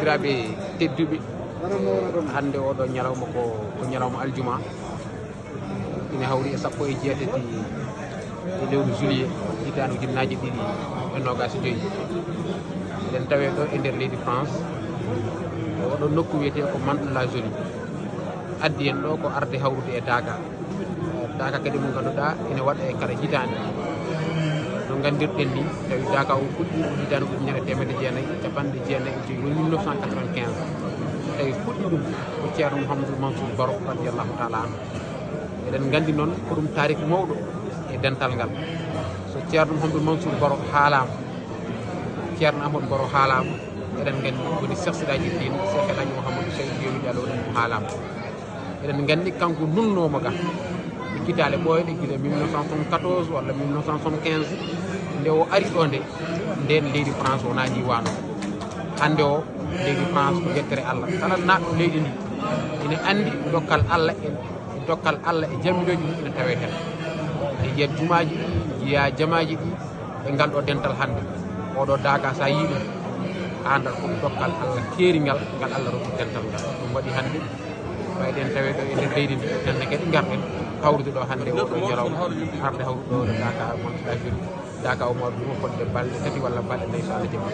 bandiraɓe tedduɓe hande oɗo ñalawma ko ñalawma aljuma ina hawri e 18 e lewru juillet hitande ujunnaje 2025 eɗen tawe ɗo e nder leydi France oɗo nokku wiyete ko Mantes la Jolie addi en ɗo ko arde hawrude e Daka kadi mo ganduɗa ene waɗa e kala hitande no gandirɗen ni tawi Daka o fuɗɗi hitande ujunere 1995 woni 1995 tawi fuɗɗi ɗum ko ceerno Mouhamadou Mansour Baro radiallahu taala anhu eɗen gandi noon ko ɗum tarik mawɗo e dental ngal so ceerno Mouhamadou Mansour Baro haalama ceerno Amadou Baro haalama eɗen gandi woni Cheikh Sidaji Dine Cheikh El Hadji Mouhamadou Seydou Yowiɗi Alo ɗum haalama eɗen gandi kanko nunnoma ga e kitale ɓooyɗe guila 1974 walla 1975 nde o ari ɗo nde nden leydi France wona ñiwano hande o leydi France ko yettere Allah kala naɗɗo leydi ndi ene andi dokkal Allah e jammiɗoji ɗi ene tawe hen e jiyat jumaji ɗi jiya jamaji ɗi e ngal ɗo dental hande oɗo Daka sa yi ɗum andal ko dokkal Allah keerigal ngal Allah rokki dental ngal ɗum waɗi hande ɓayɗen tawe ɗo e nder leydi ndi nenne kadi garɗen hawrude ɗo hande oɗo ñalawma arde hawrude ɗo Daka Mantes la Jolie Daka o mawɗo ɗum fodde balɗe 3 walla balɗe 4 so Allah jaɓi